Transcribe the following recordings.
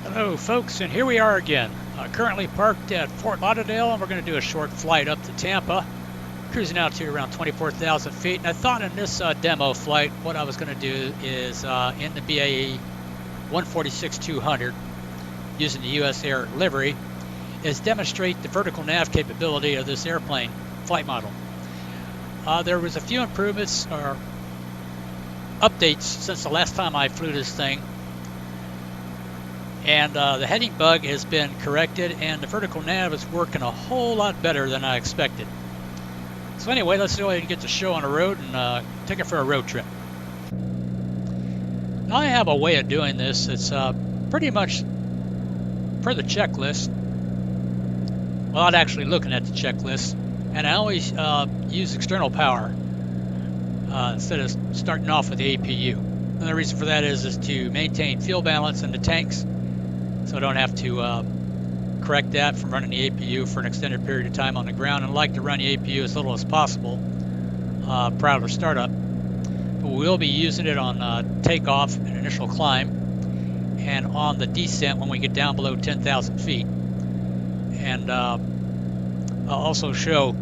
Hello folks, and here we are again. Currently parked at Fort Lauderdale, and we're going to do a short flight up to Tampa, cruising out to around 24,000 feet. And I thought in this demo flight, what I was going to do is in the BAE 146-200, using the US Air livery, is demonstrate the vertical nav capability of this airplane flight model. There was a few improvements or updates since the last time I flew this thing. And the heading bug has been corrected, and the vertical nav is working a whole lot better than I expected. So anyway, let's go ahead and get the show on the road and take it for a road trip. Now I have a way of doing this. It's pretty much per the checklist, without actually looking at the checklist. And I always use external power instead of starting off with the APU. And the reason for that is to maintain fuel balance in the tanks, so I don't have to correct that from running the APU for an extended period of time on the ground. And I like to run the APU as little as possible prior to startup. But we'll be using it on takeoff and initial climb, and on the descent when we get down below 10,000 feet. And I'll also show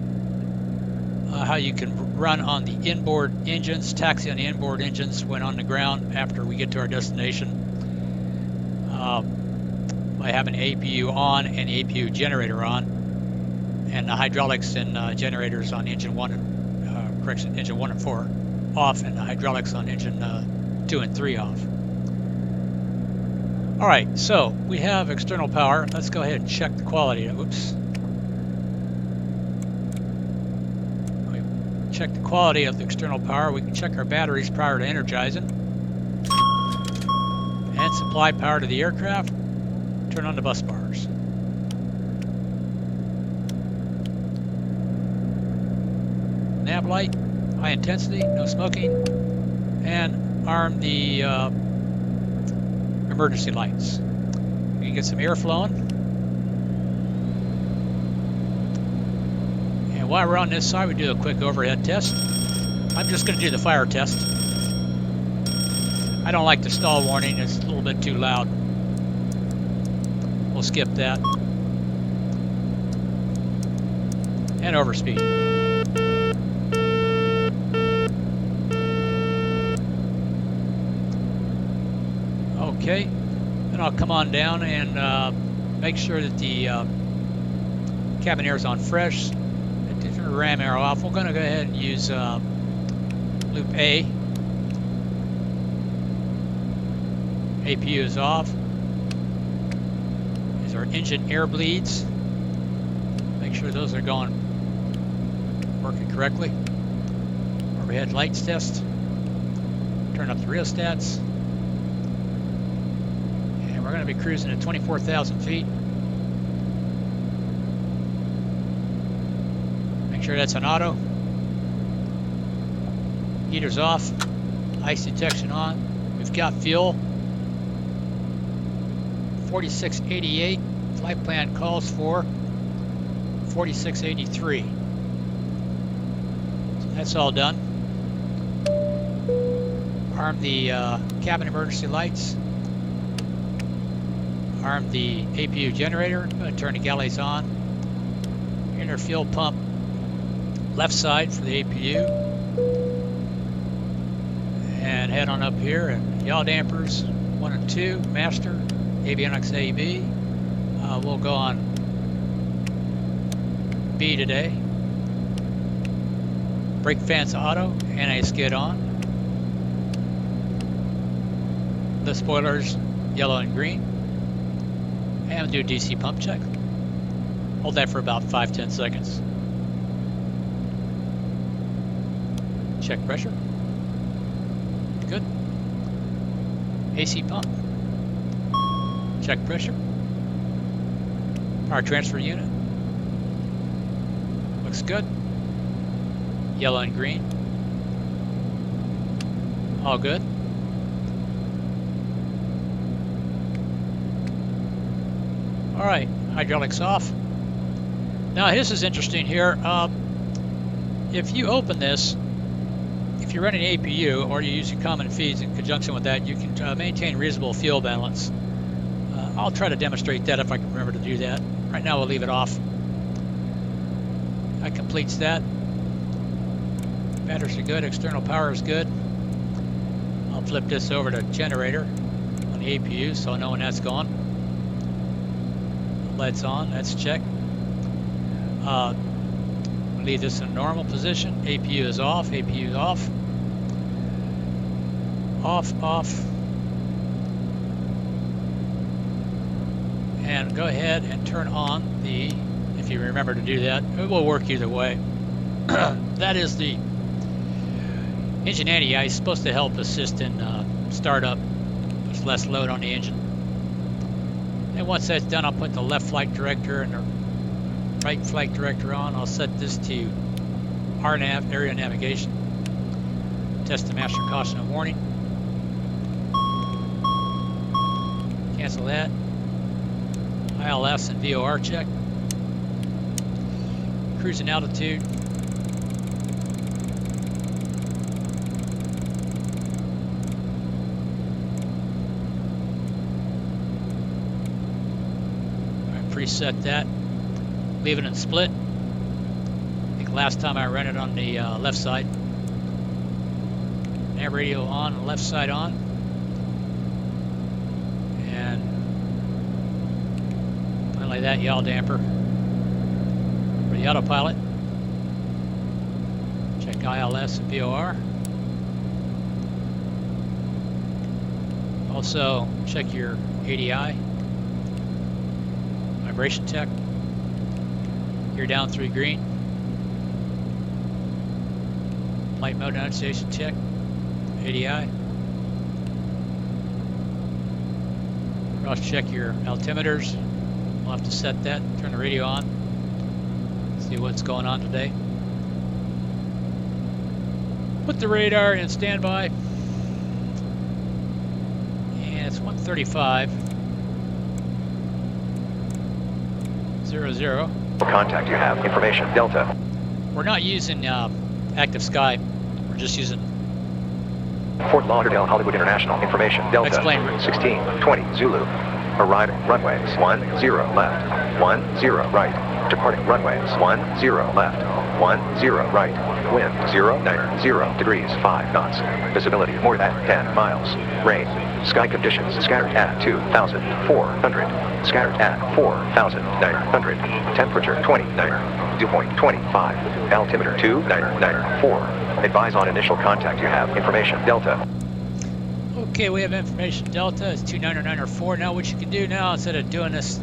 how you can run on the inboard engines, taxi on the inboard engines when on the ground after we get to our destination. By having APU on and the APU generator on, and the hydraulics and generators on engine 1 and engine 1 and 4 off, and the hydraulics on engine 2 and 3 off. All right, so we have external power. Let's go ahead and check the quality. Oops. Check the quality of the external power. We can check our batteries prior to energizing, and supply power to the aircraft. Turn on the bus bars. Nav light, high intensity, no smoking, and arm the emergency lights. We can get some air flowing. And while we're on this side, we do a quick overhead test. I'm just going to do the fire test. I don't like the stall warning, it's a little bit too loud. We'll skip that. And overspeed. Okay, then I'll come on down and make sure that the cabin air is on fresh. Turn the ram air off. We're going to go ahead and use loop A. APU is off. Our engine air bleeds. Make sure those are working correctly. Overhead lights test. Turn up the rheostats. And we're going to be cruising at 24,000 feet. Make sure that's on auto. Heaters off. Ice detection on. We've got fuel. 4688. Flight plan calls for 4683. So that's all done. Arm the cabin emergency lights. Arm the APU generator. I'm going to turn the galleys on. Inner fuel pump left side for the APU. And head on up here, and yaw dampers 1 and 2, master, avionics AB. We'll go on B today. Brake fans auto, anti-skid on. The spoilers yellow and green. And we'll do a DC pump check. Hold that for about 5-10 seconds. Check pressure. Good. AC pump. Check pressure. Power transfer unit. Looks good. Yellow and green. All good. All right, hydraulics off. Now this is interesting here. If you open this, if you're running APU or you're using common feeds in conjunction with that, you can maintain reasonable fuel balance. I'll try to demonstrate that if I can remember to do that. Right now we'll leave it off. That completes that. Batteries are good, external power is good. I'll flip this over to generator on the APU so I know when that's gone. LED's on, that's checked. Leave this in normal position. APU is off, APU is off. Off. And go ahead and turn on the, if you remember to do that, it will work either way. That is the engine anti-ice, supposed to help assist in startup. There's less load on the engine. And once that's done, I'll put the left flight director and the right flight director on. I'll set this to RNAV, area navigation. Test the master caution and warning. Cancel that. ILS and VOR check. Cruising altitude. Preset that. Leave it in split. I think last time I ran it on the left side. Nav radio on, left side on. And finally that yaw damper for the autopilot. Check ILS and VOR. Also check your ADI. Vibration tech. You're down 3 green. Flight mode annunciation check. ADI. Cross check your altimeters. We'll have to set that. Turn the radio on. See what's going on today. Put the radar in standby. And it's 135. 00. Contact, you have information, Delta. We're not using active sky. We're just using Fort Lauderdale, Hollywood International, information, Delta. Explain. 1620 Zulu. Arriving runways 10 left, 10 right. Departing runways 10 left, 10 right. Wind 090 degrees 5 knots. Visibility more than 10 miles. Rain. Sky conditions scattered at 2,400. Scattered at 4,900. Temperature 29. Dew point 25. Altimeter 2994. Advise on initial contact. You have information, Delta. Okay, we have information Delta. It's 2994. Now what you can do now, instead of doing this,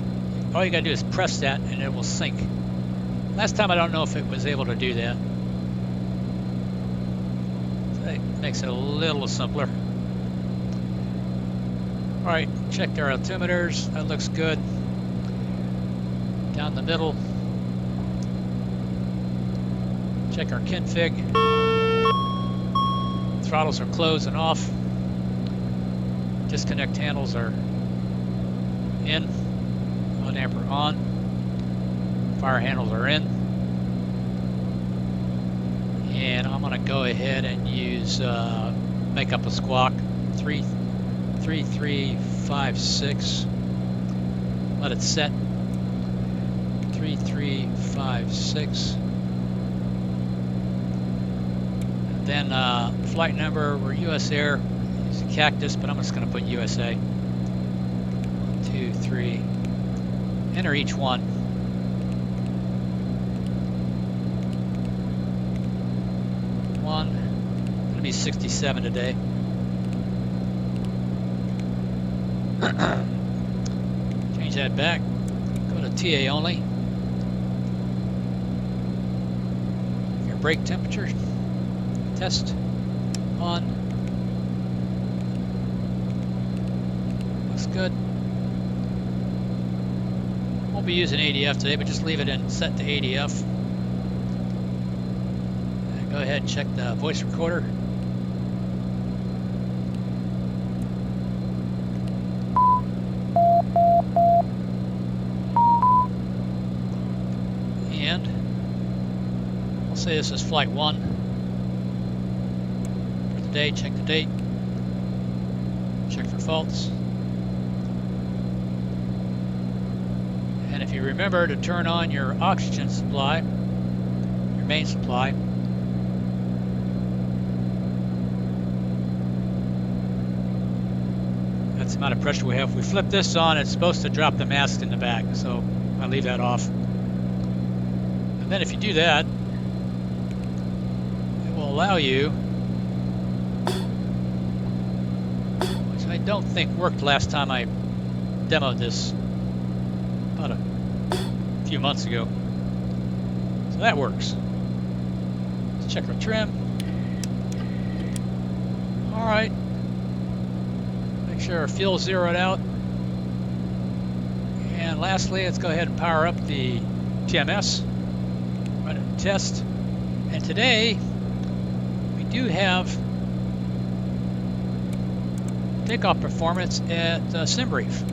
all you gotta do is press that and it will sync. Last time I don't know if it was able to do that. So that makes it a little simpler. Alright, checked our altimeters. That looks good. Down the middle. Check our config. Throttles are closed and off. Disconnect handles are in. 1 amper on. Fire handles are in. And I'm going to go ahead and use make up a squawk 3356. Let it set. 3356. And then flight number, we're US Air. Use a Cactus, but I'm just going to put USA. 1, 2, 3. Enter each one. Going to be 67 today. Change that back. Go to TA only. Your brake temperature. Test. On. Looks good. Won't be using ADF today, but just leave it in set to ADF. And go ahead and check the voice recorder. And I'll say this is flight 1. For the day, check the date. Check for faults. And if you remember to turn on your oxygen supply, your main supply, that's the amount of pressure we have. If we flip this on, it's supposed to drop the mask in the back, so I leave that off. And then if you do that, it will allow you, which I don't think worked last time I demoed this, about a few months ago. So that works. Let's check our trim. All right. Make sure our fuel's zeroed out. And lastly, let's go ahead and power up the TMS. Run a test. And today, we do have takeoff performance at SimBrief.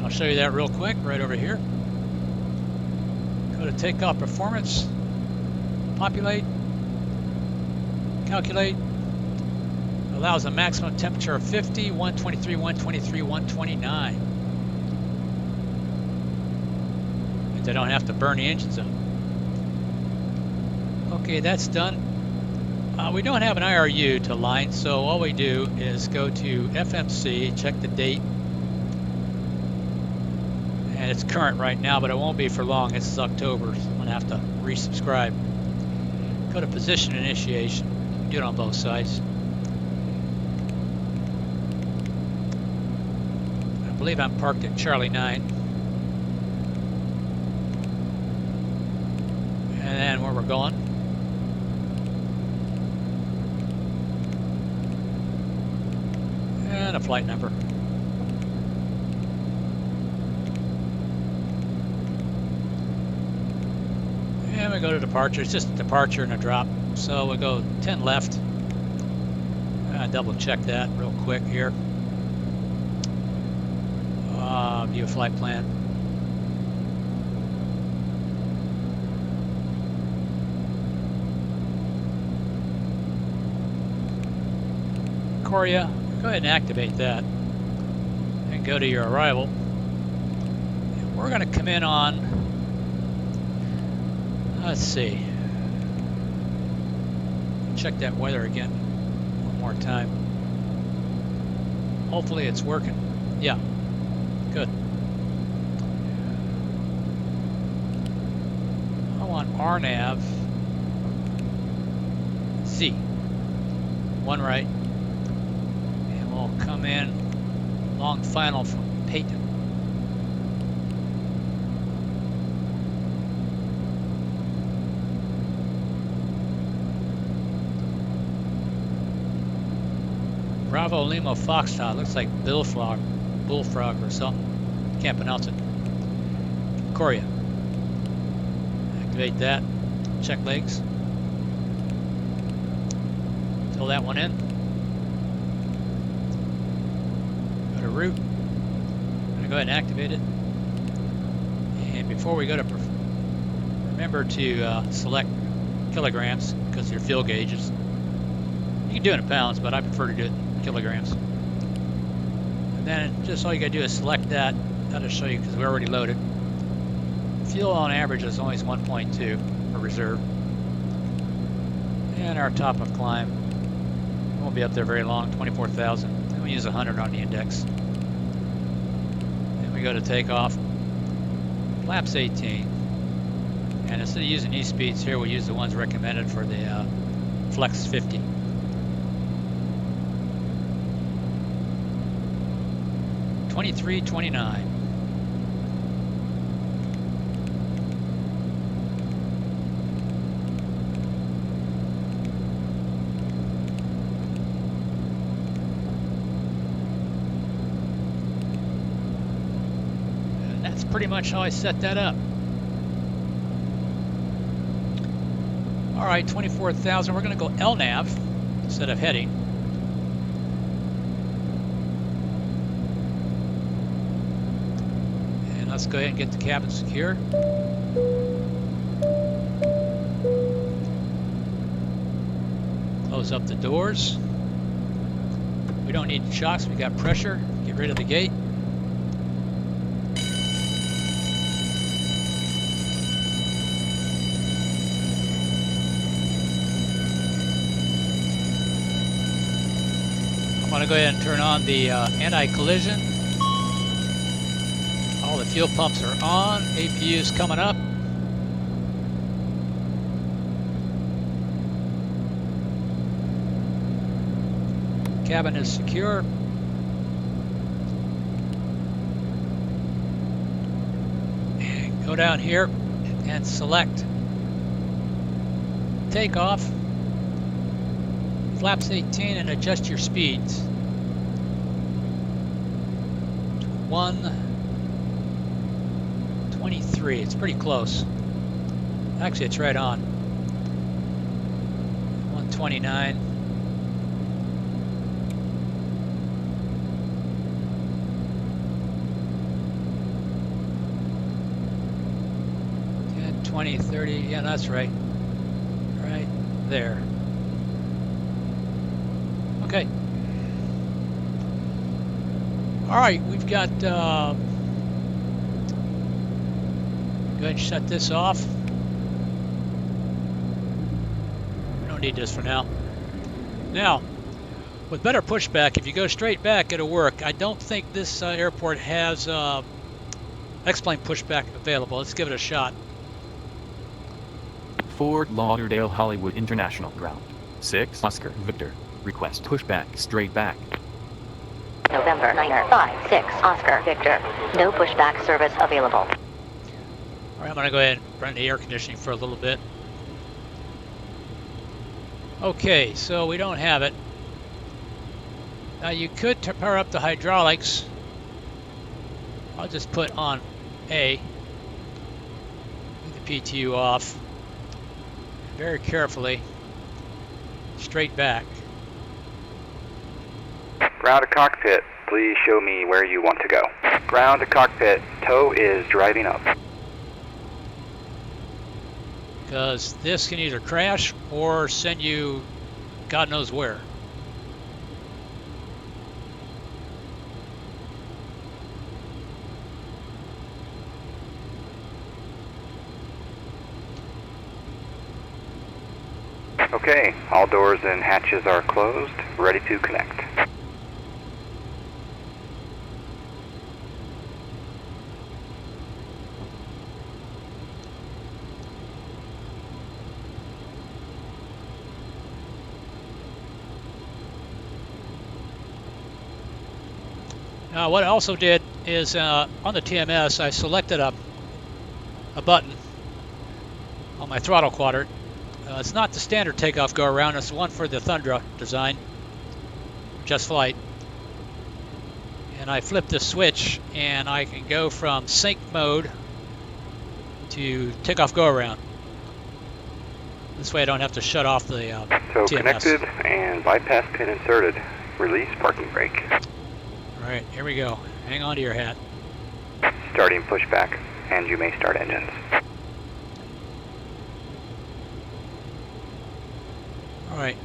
I'll show you that real quick right over here. Go to takeoff performance, populate, calculate. Allows a maximum temperature of 50, 123, 123, 129. They don't have to burn the engines up. Okay, that's done. We don't have an IRU to line, so all we do is go to FMC, check the date. And it's current right now, but it won't be for long. This is October, so I'm gonna have to resubscribe. Go to position initiation. Do it on both sides. I believe I'm parked at Charlie 9. And then where we're going. And a flight number. And we go to departure. It's just a departure and a drop. So we go 10 left. Double check that real quick here. View flight plan. Korea, go ahead and activate that. And go to your arrival. And we're going to come in on, let's see. Check that weather again one more time. Hopefully it's working. Yeah, good. I want RNAV Z. One right. And we'll come in long final from Peyton. Bravo Lima Foxtrot, looks like bullfrog or something. Can't pronounce it. Korea. Activate that. Check legs. Fill that one in. Go to route. I'm going to go ahead and activate it. And before we go to, remember to select kilograms because of your fuel gauges. You can do it in pounds, but I prefer to do it in kilograms. And then just all you gotta do is select that. That'll show you because we already loaded. Fuel on average is always 1.2 for reserve. And our top of climb won't be up there very long, 24,000. Then we use 100 on the index. Then we go to takeoff. Flaps 18. And instead of using these speeds here, we'll use the ones recommended for the Flex 50. 2329. And that's pretty much how I set that up. All right, 24,000. We're going to go LNAV instead of heading. Let's go ahead and get the cabin secure. Close up the doors. We don't need shocks, we got pressure. Get rid of the gate. want to go ahead and turn on the anti-collision. All the fuel pumps are on. APU is coming up. Cabin is secure. And go down here and select takeoff. Flaps 18 and adjust your speeds. 123. It's pretty close. Actually, it's right on. 129. And 20, 30. Yeah, that's right. Right there. Okay. All right, we've got. Go ahead and shut this off. We don't need this for now. Now, with better pushback, if you go straight back, it'll work. I don't think this airport has X-plane pushback available. Let's give it a shot. Fort Lauderdale Hollywood International Ground. 6 Oscar Victor. Request pushback straight back. November 956 Oscar Victor. No pushback service available. All right, I'm going to go ahead and run the air conditioning for a little bit. Okay, so we don't have it. Now you could power up the hydraulics. I'll just put on A. Leave the PTU off. Very carefully. Straight back. Ground to cockpit, please show me where you want to go. Ground to cockpit, tow is driving up. Because this can either crash or send you God knows where. Okay, all doors and hatches are closed, ready to connect. Now what I also did is on the TMS I selected a button on my throttle quadrant. It's not the standard takeoff go around, it's the one for the Thundra design, just flight. And I flip the switch and I can go from sync mode to takeoff go around. This way I don't have to shut off the So TMS. Connected and bypass pin inserted. Release parking brake. All right, here we go. Hang on to your hat. Starting pushback, and you may start engines. All right,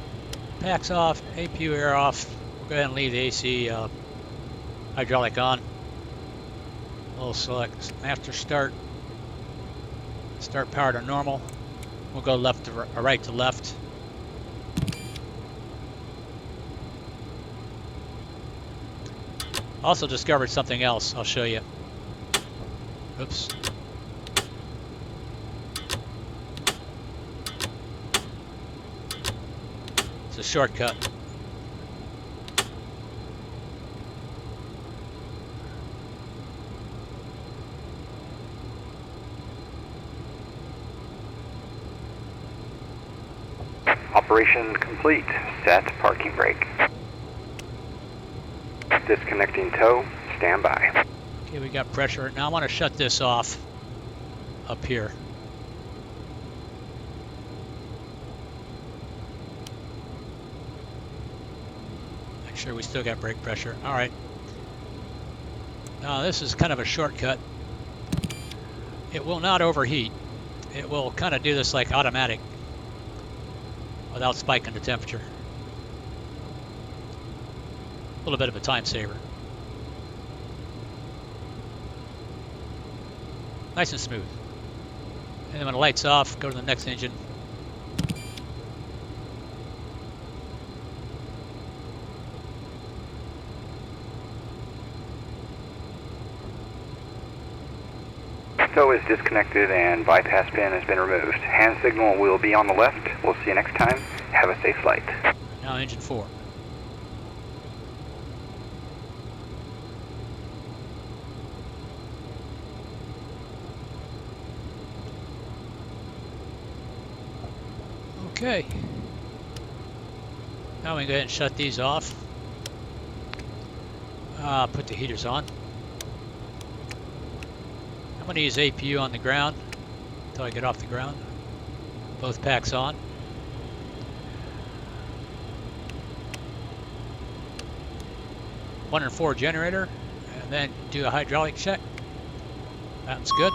packs off, APU air off. We'll go ahead and leave the AC hydraulic on. We'll select master start. Start power to normal. We'll go left to right to left. Also discovered something else. I'll show you. Oops. It's a shortcut. Operation complete. Set parking brake. Disconnecting tow. Stand by. Okay, we got pressure. Now I want to shut this off up here. Make sure we still got brake pressure. All right. Now this is kind of a shortcut. It will not overheat. It will kind of do this like automatic without spiking the temperature. A little bit of a time saver. Nice and smooth. And then when the light's off, go to the next engine. tow is disconnected and bypass pin has been removed. Hand signal will be on the left. We'll see you next time. Have a safe flight. Now engine 4. Okay. Now we can go ahead and shut these off. Put the heaters on. I'm going to use APU on the ground until I get off the ground. Both packs on. One and 4 generator, and then do a hydraulic check. That one's good.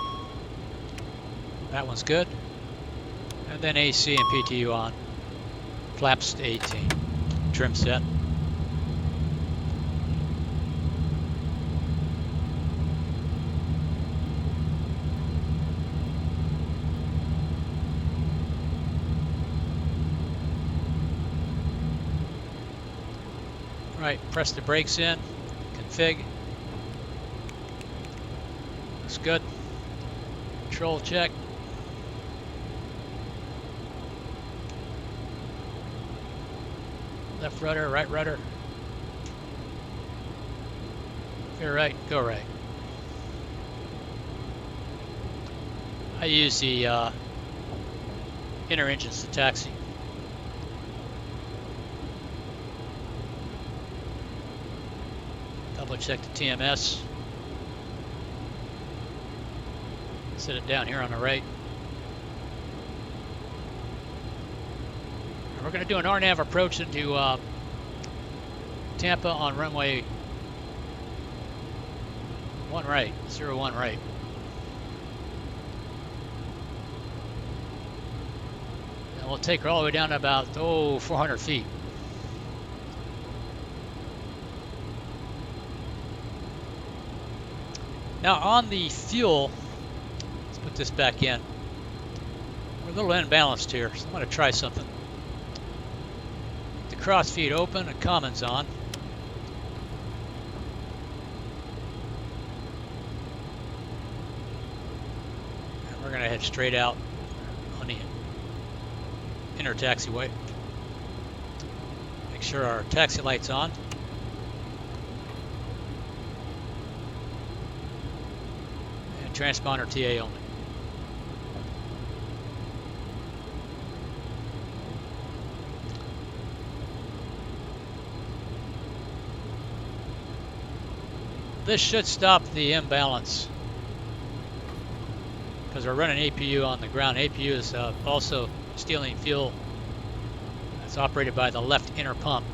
That one's good. And then AC and PTU on. Flaps to 18. Trim set. Right, press the brakes in, config. Looks good. Control check. Left rudder, right rudder. If you're right, go right. I use the inner engines to taxi. Double check the TMS. Set it down here on the right. And we're going to do an RNAV approach into Tampa on runway 1 right, 01 right. And we'll take her all the way down to about 400 feet. Now on the fuel, let's put this back in. We're a little imbalanced here, so I'm going to try something. The cross feed open, and commons on. And we're going to head straight out on the inner taxiway. Make sure our taxi light's on. Transponder TA only. This should stop the imbalance because we're running APU on the ground. APU is also stealing fuel that's operated by the left inner pump.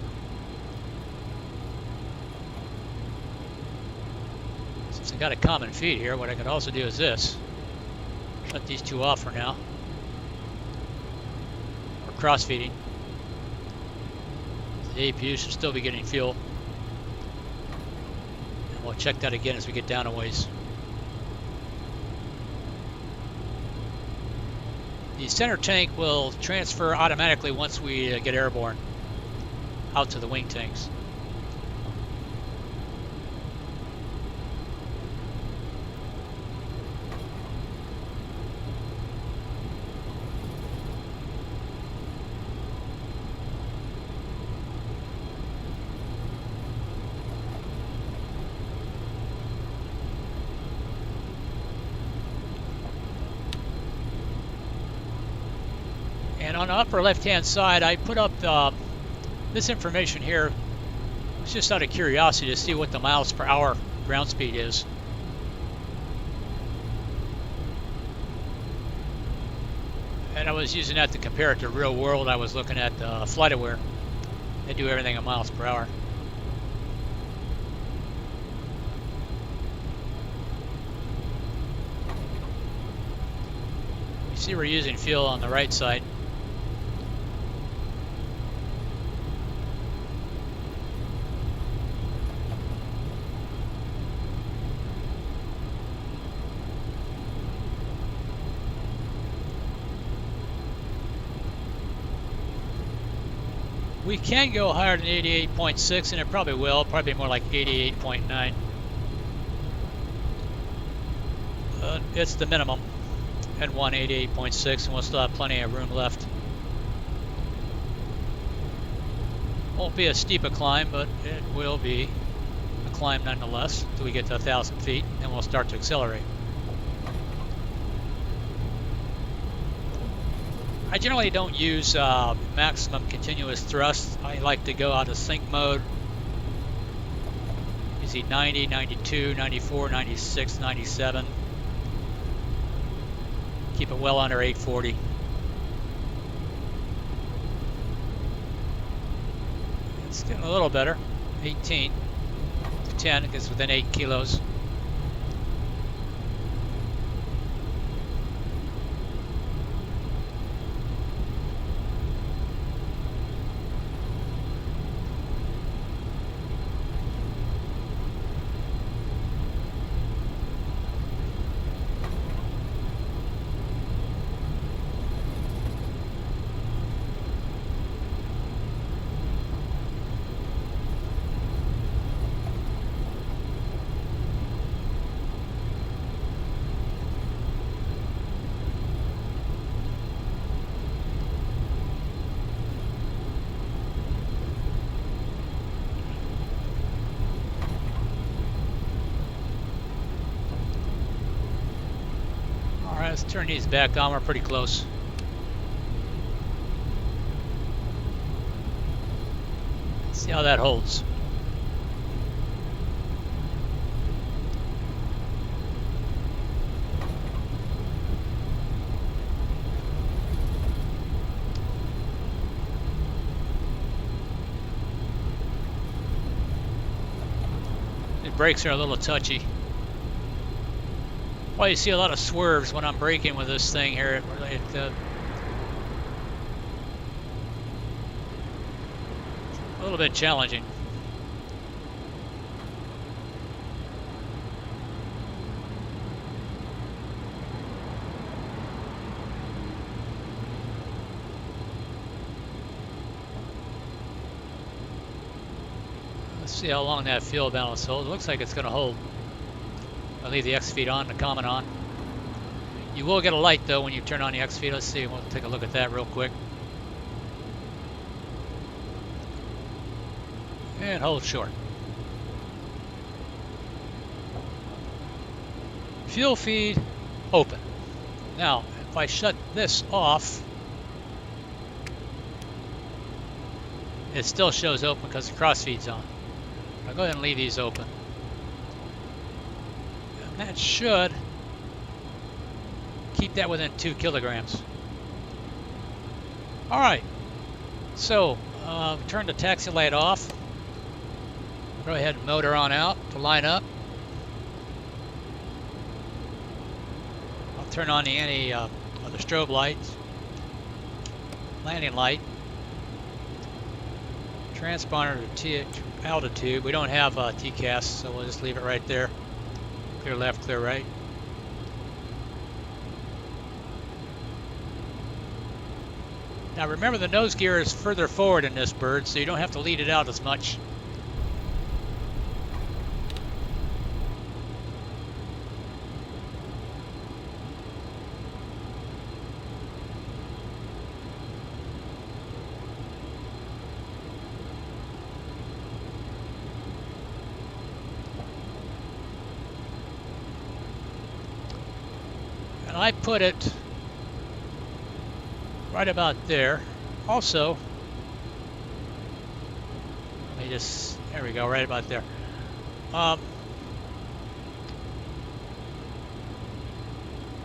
Since I got a common feed here, what I could also do is this. Shut these two off for now. We're cross feeding. The APU should still be getting fuel. And we'll check that again as we get down a ways. The center tank will transfer automatically once we get airborne out to the wing tanks. And on the upper left-hand side, I put up this information here. It's just out of curiosity to see what the miles per hour ground speed is. And I was using that to compare it to real world. I was looking at FlightAware. They do everything in miles per hour. You see we're using fuel on the right side. We can go higher than 88.6, and it probably will. Probably more like 88.9. It's the minimum at 188.6, and we'll still have plenty of room left. Won't be as steep a climb, but it will be a climb nonetheless until we get to 1,000 feet, and we'll start to accelerate. I generally don't use maximum continuous thrust. I like to go out of sync mode. You see 90, 92, 94, 96, 97. Keep it well under 840. It's getting a little better. 18 to 10, it gets within 8 kilos. Let's turn these back on, we're pretty close. Let's see how that holds. The brakes are a little touchy. Well, you see a lot of swerves when I'm braking with this thing here. A little bit challenging. Let's see how long that fuel balance holds. It looks like it's going to hold. I'll leave the X feed on, the common on. You will get a light though when you turn on the X feed. Let's see, we'll take a look at that real quick. And hold short. Fuel feed open. Now, if I shut this off, it still shows open because the cross feed's on. I'll go ahead and leave these open. That should keep that within 2 kilograms. All right, so turn the taxi light off. Go ahead and motor on out to line up. I'll turn on the other strobe lights. Landing light. Transponder to altitude. We don't have TCAS, so we'll just leave it right there. Clear left, clear right. Now remember, the nose gear is further forward in this bird, so you don't have to lead it out as much. And I put it right about there. Also, let me just, there we go, right about there.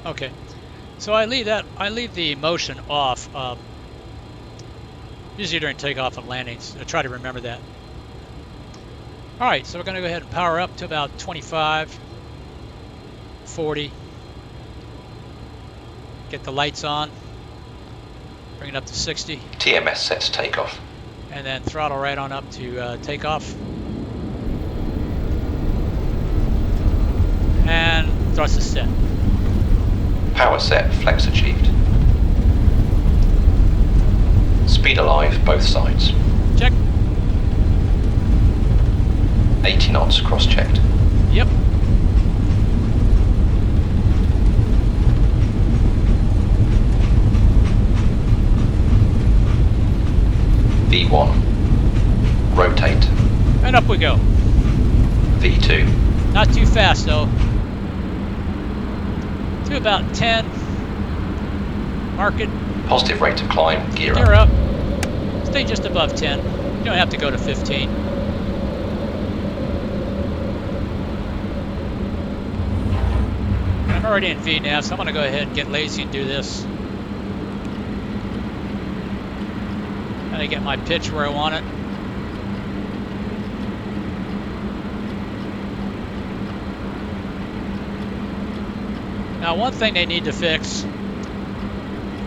Okay, so I leave the motion off, usually during takeoff and landings. I try to remember that. All right, so we're gonna go ahead and power up to about 25, 40. Get the lights on, bring it up to 60. TMS set to takeoff. And then throttle right on up to takeoff. And thrust is set. Power set, flex achieved. Speed alive, both sides. Check. 80 knots, cross-checked. Yep. V1. Rotate. And up we go. V2. Not too fast though. To about 10. Mark it. Positive rate of climb. Gear Gear up. up. Stay just above 10. You don't have to go to 15. I'm already in VNAV, so I'm going to go ahead and get lazy and do this. Gotta get my pitch where I want it. Now, one thing they need to fix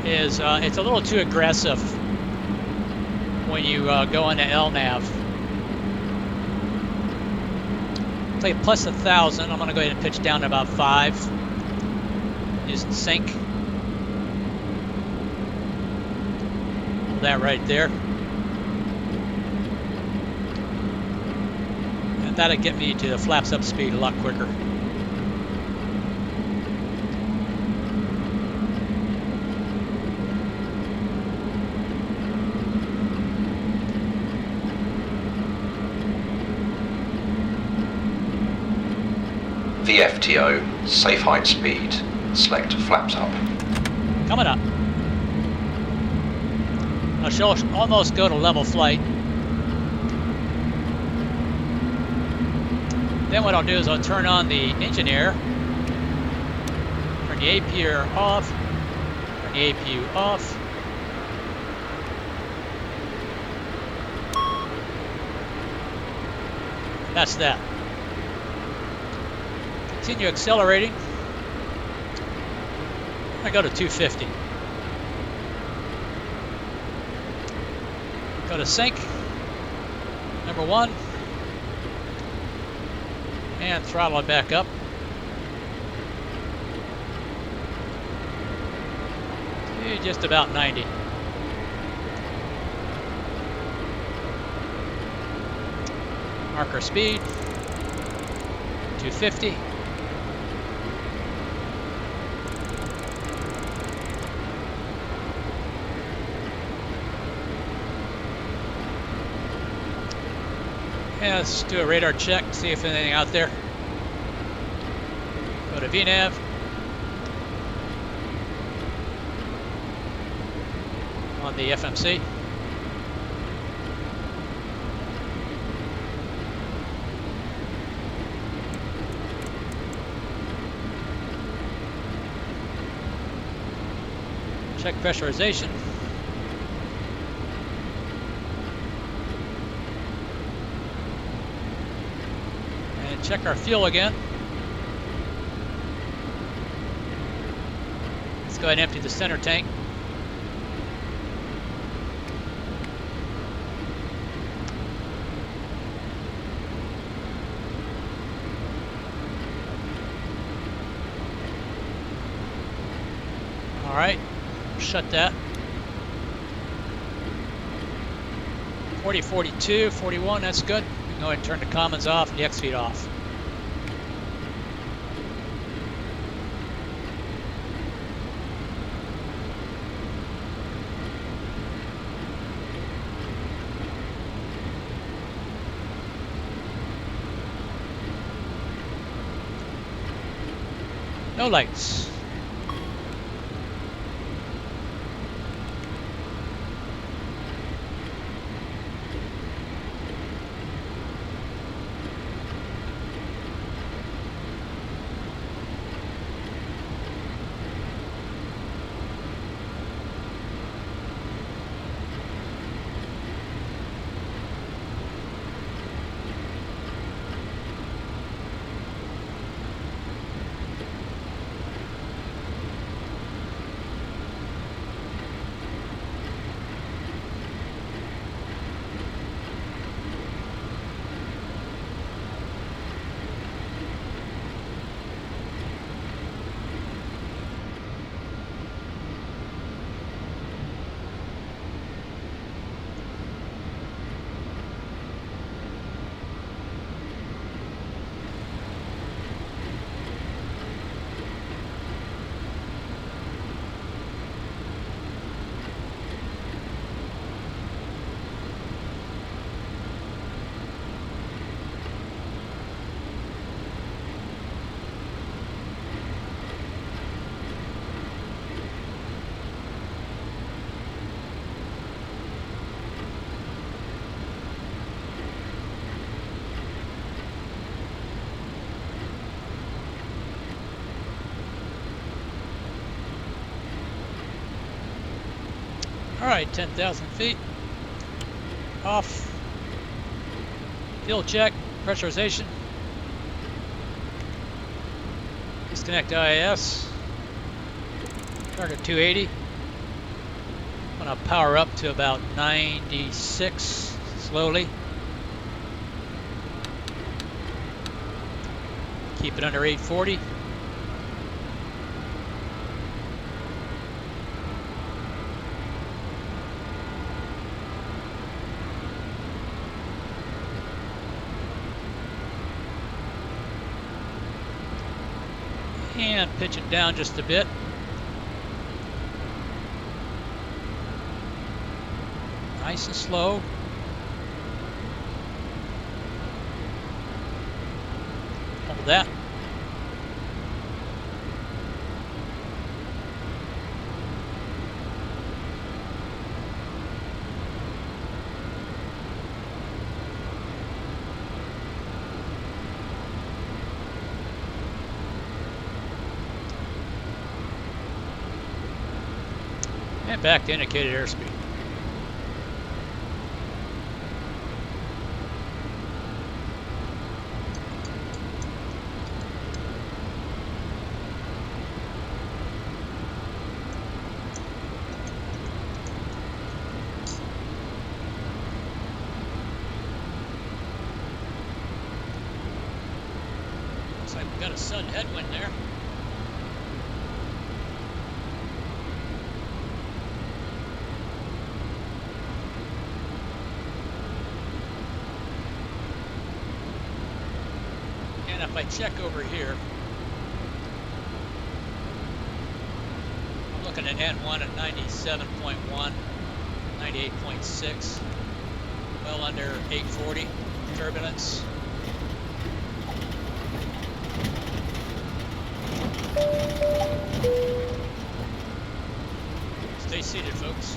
is it's a little too aggressive when you go into LNAV. Play plus 1,000. I'm going to go ahead and pitch down to about 5. Using sync. That right there. And that'll get me to the flaps up speed a lot quicker. VFTO, safe height speed. Select flaps up. Coming up. I shall almost go to level flight. Then what I'll do is I'll turn on the engine air, turn the APU off, turn the APU off. That's that. Continue accelerating. I go to 250. Go to sync. Number 1. And throttle it back up. To just about 90. Marker speed. 250. Yeah, let's do a radar check, see if there's anything out there. Go to VNAV. On the FMC. Check pressurization. Check our fuel again. Let's go ahead and empty the center tank. All right, shut that. 40, 42, 41, that's good. We can go ahead and turn the commons off and the X feed off. No lights. Alright, 10,000 feet. Off. Fuel check. Pressurization. Disconnect IAS. Target 280. I'm going to power up to about 96 slowly. Keep it under 840. And pitch it down just a bit. Nice and slow. Hold that. And back to indicated airspeed. Looks like we got a sudden headwind there. If I check over here, I'm looking at N1 at 97.1, 98.6, well under 840 turbulence. Stay seated, folks.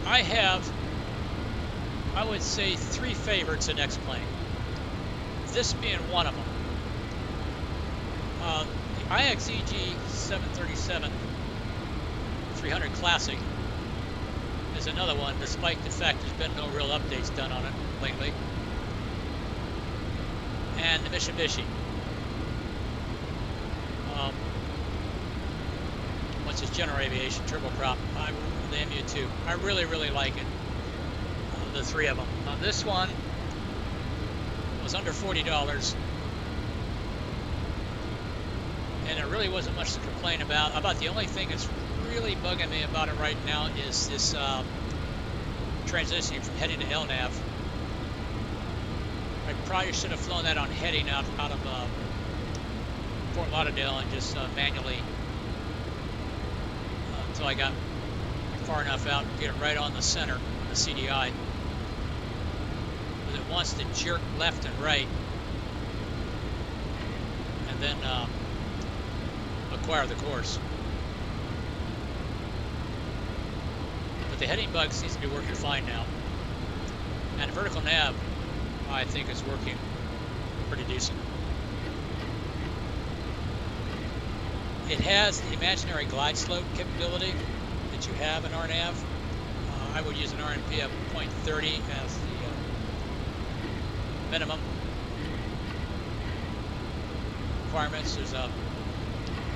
I have, I would say, 3 favorites in X-Plane. This being one of them. The IXEG 737 300 Classic is another one, despite the fact there's been no real updates done on it lately. And the Mitsubishi. What's this, General Aviation turboprop? The MU2. I really, really like it. The 3 of them. This one was under $40, and there really wasn't much to complain about. About the only thing that's really bugging me about it right now is this transitioning from heading to LNAV. I probably should have flown that on heading out of Fort Lauderdale and just manually until I got far enough out to get it right on the center of the CDI. Because it wants to jerk left and right and then acquire the course. But the heading bug seems to be working fine now. And the vertical nav, I think, is working pretty decent. It has the imaginary glide slope capability that you have in RNAV. I would use an RNP of 0.30 as the minimum requirements. There's a,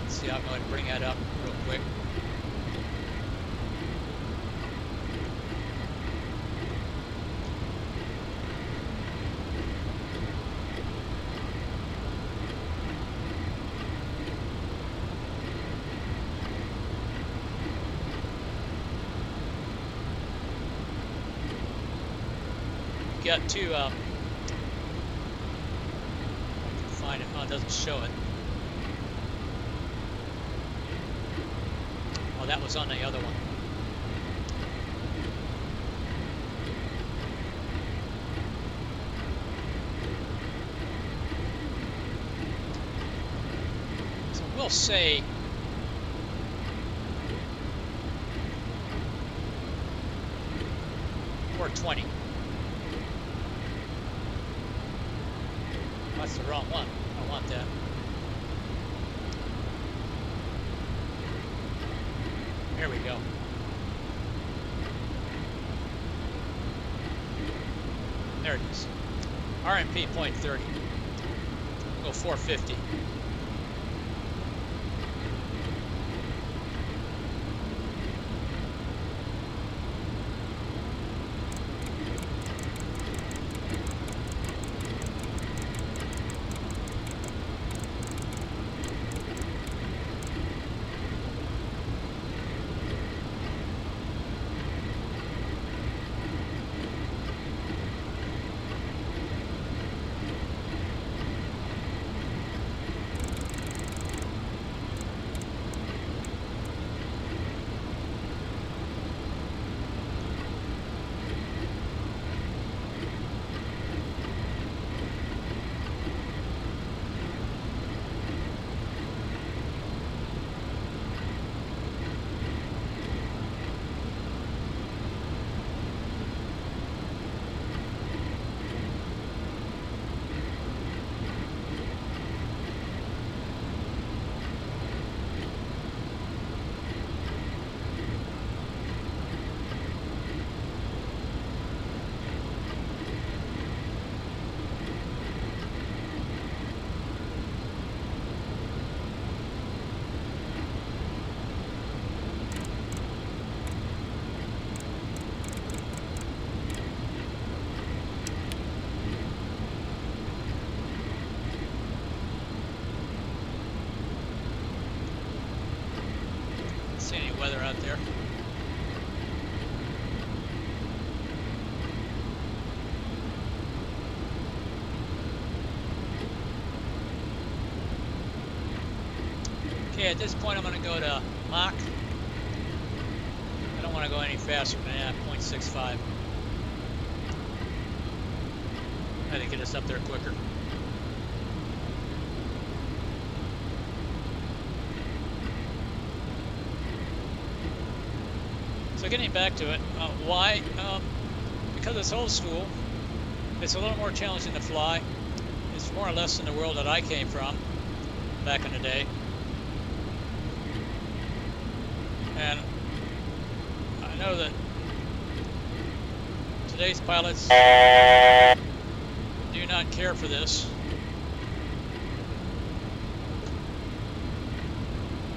let's see, I'll go ahead and bring that up real quick. Got to find it. Oh, it doesn't show it. Oh, that was on the other one. will say $420. That's the wrong one. I don't want that. There we go. There it is. RMP 0.30. Go 450. See any weather out there? Okay, at this point I'm going to go to Mach. I don't want to go any faster than that, 0.65. I think get us up there quicker. So getting back to it, why? Because it's old school. It's a little more challenging to fly. It's more or less in the world that I came from back in the day. And I know that today's pilots do not care for this.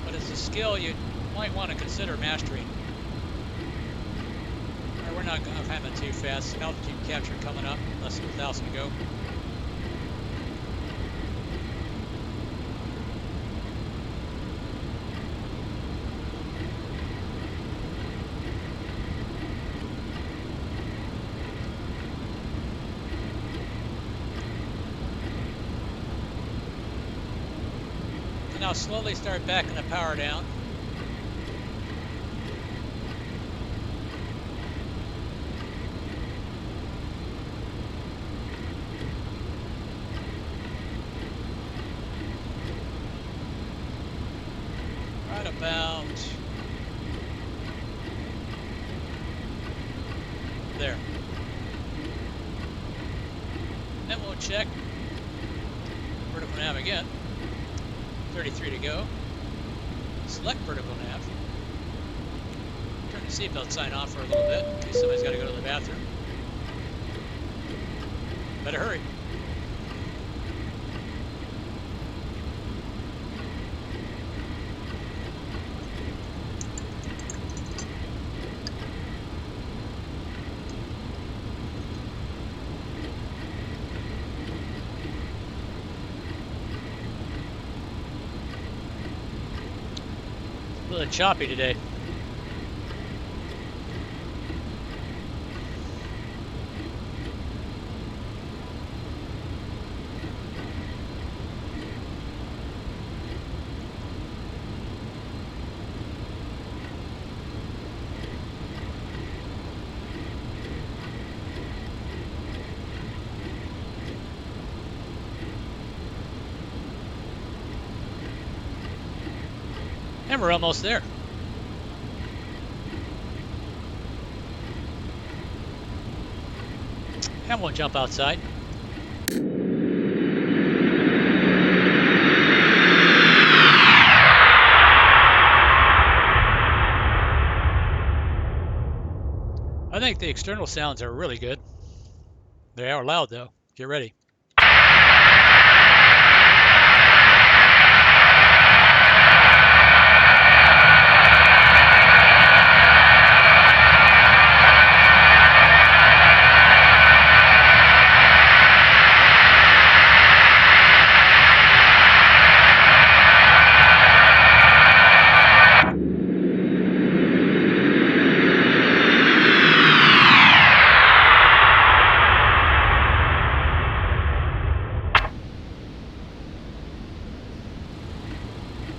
But it's a skill you might want to consider mastering. We're not going to have it too fast. Altitude capture coming up, less than 1,000 to go. And now slowly start backing the power down. About there. Then we'll check vertical nav again. 33 to go. Select vertical nav. Turn the seatbelt sign off for a little bit in case somebody's got to go to the bathroom. Better hurry. A little choppy today. And we're almost there. And we'll jump outside. I think the external sounds are really good. They are loud though. Get ready.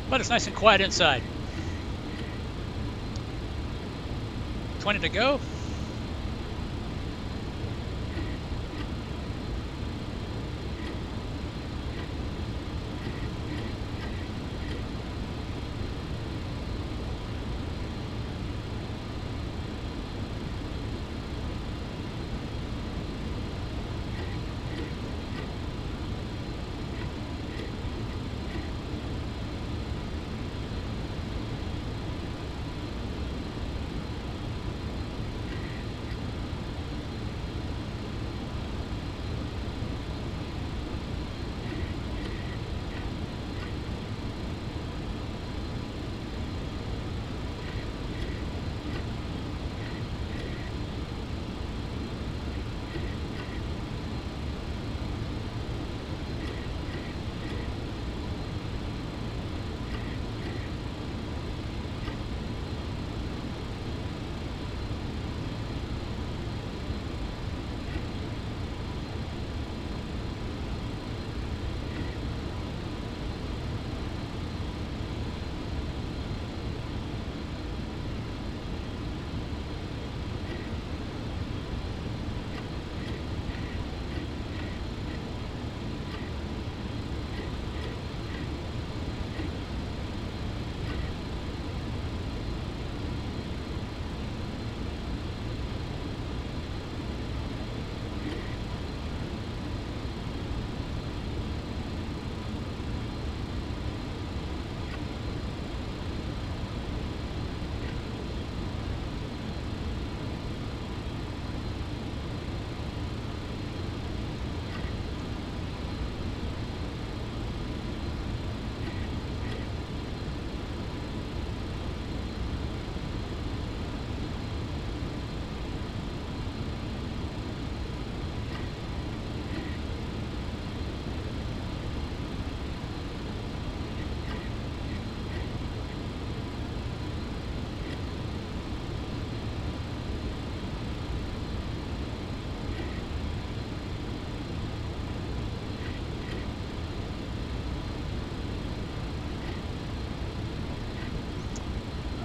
But it's nice and quiet inside. 20 to go.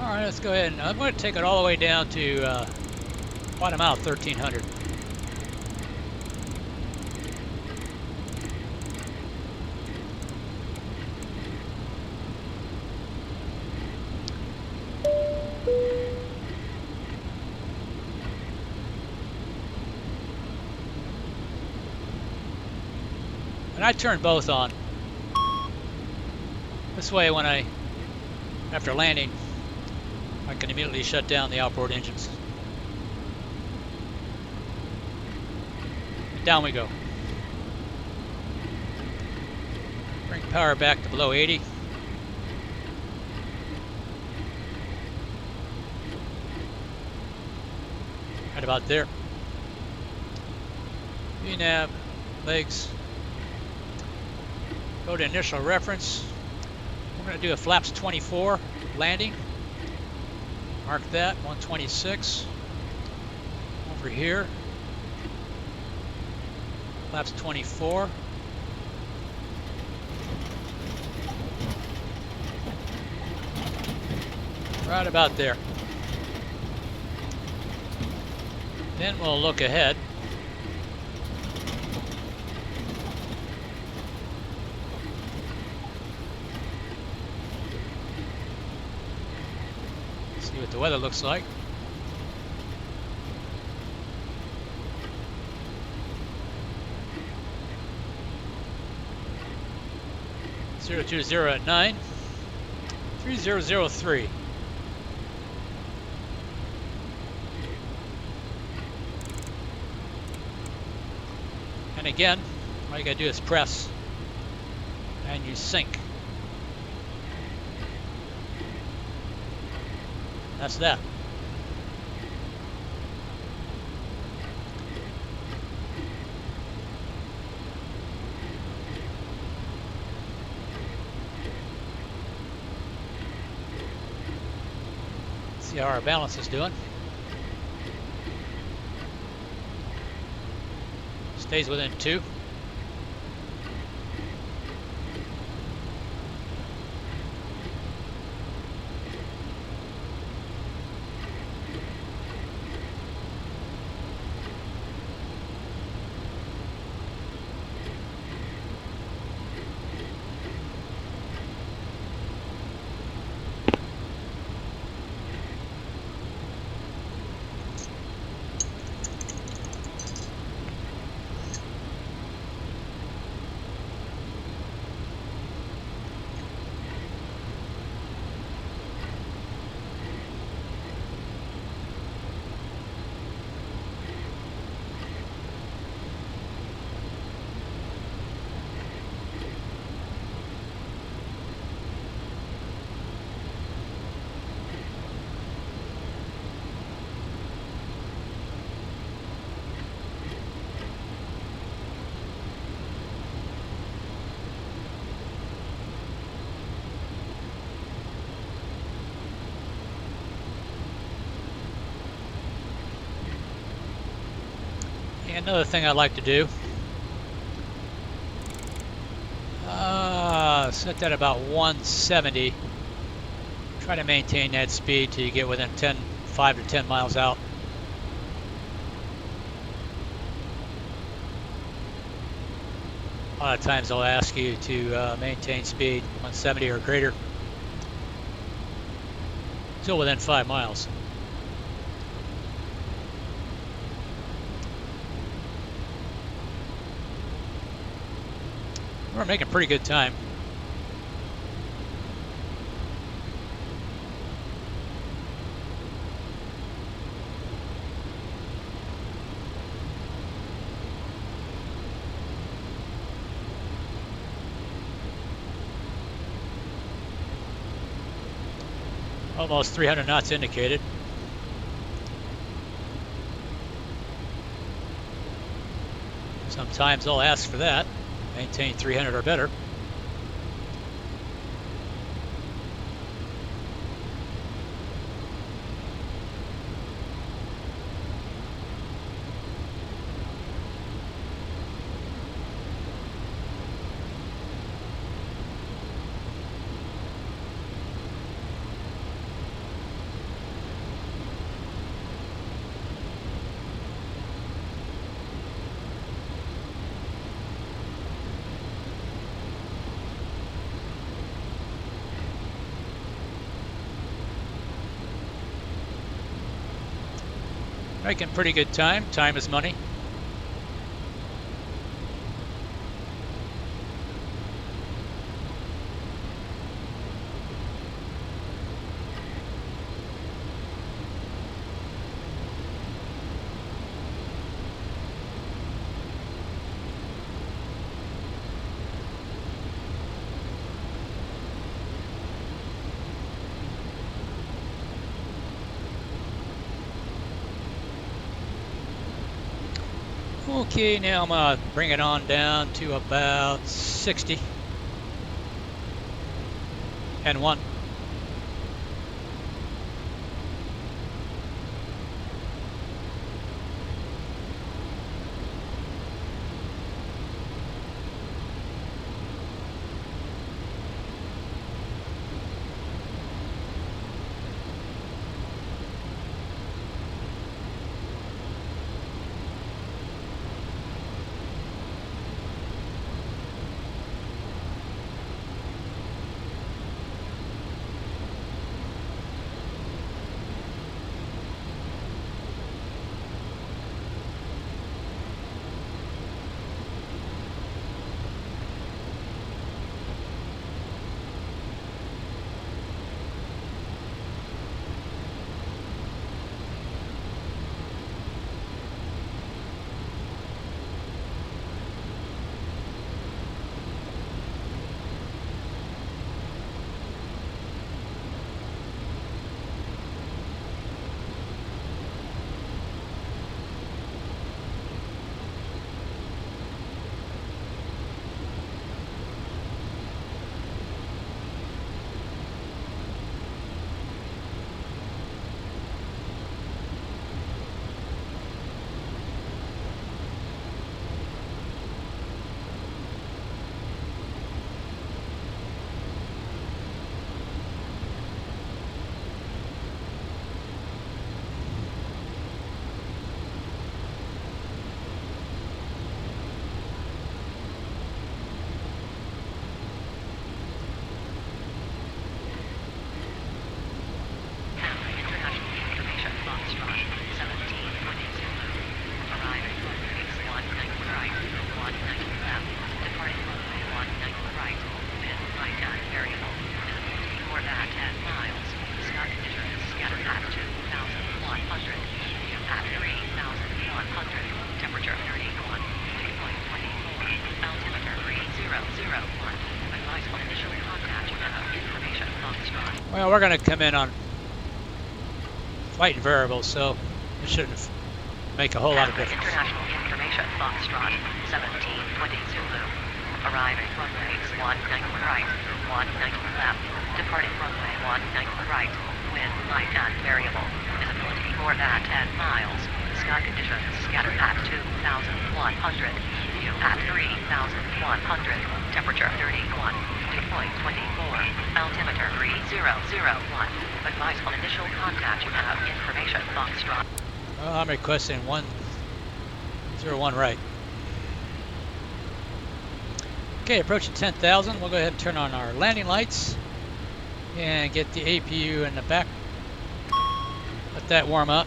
All right, let's go ahead and I'm going to take it all the way down to bottom out 1300. And I turn both on. This way when after landing, I can immediately shut down the outboard engines. And down we go. Bring power back to below 80. Right about there. VNAV, legs. Go to initial reference. We're going to do a flaps 24 landing. Mark that, 126. Over here. Flaps 24. Right about there. Then we'll look ahead. what the weather looks like. (020) at 9. 3003. And again, all you gotta do is press and you sink. That's that. See how our balance is doing. Stays within 2. Another thing I like to do, set that about 170. Try to maintain that speed till you get within 5 to 10 miles out. A lot of times they'll ask you to maintain speed 170 or greater till within 5 miles. We're making pretty good time. Almost 300 knots indicated. Sometimes they'll ask for that. Maintain 300 or better. Making pretty good time. Time is money. Okay, now I'm gonna bring it on down to about 60 and 1. Well, we're going to come in on flight variables, so it shouldn't make a whole lot of difference. International information, Foxtrot, 1720 Zulu. Arriving runways 19 right, 19 left. Departing runway 19 right. Wind light and variable. Visibility more than 10 miles. Sky conditions scattered at 2,100. View at 3,100. Temperature 31. Dew point 24. Altimeter 3001. Advise on initial contact. You have information, Foxtrot. Well, I'm requesting 101 right. Okay, approaching 10,000. We'll go ahead and turn on our landing lights and get the APU in the back. Let that warm up.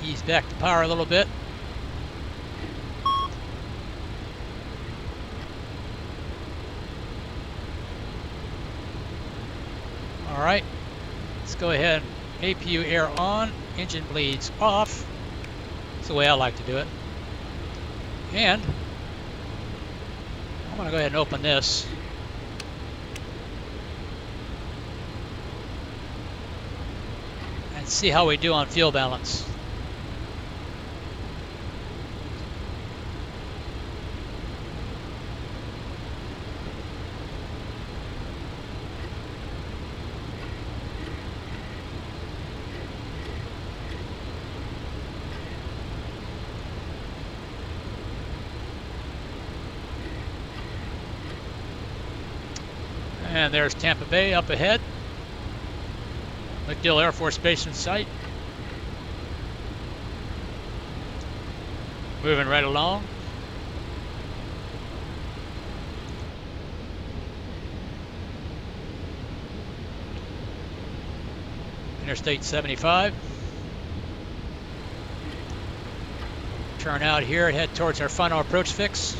Ease back the power a little bit. All right, let's go ahead. APU air on, engine bleeds off. That's the way I like to do it. And I'm gonna go ahead and open this. And see how we do on fuel balance. And there's Tampa Bay up ahead. MacDill Air Force Base in sight. Moving right along. Interstate 75. Turn out here, head towards our final approach fix.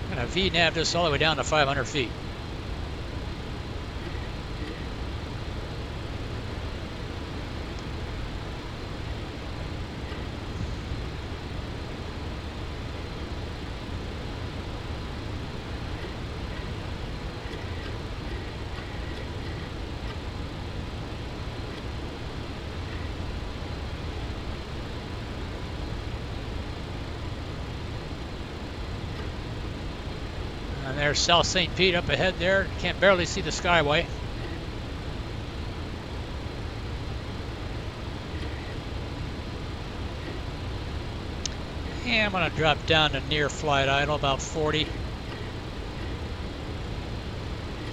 Gonna V-nav this all the way down to 500 feet. And there's South St. Pete up ahead there. Can't barely see the Skyway. And I'm going to drop down to near flight idle, about 40.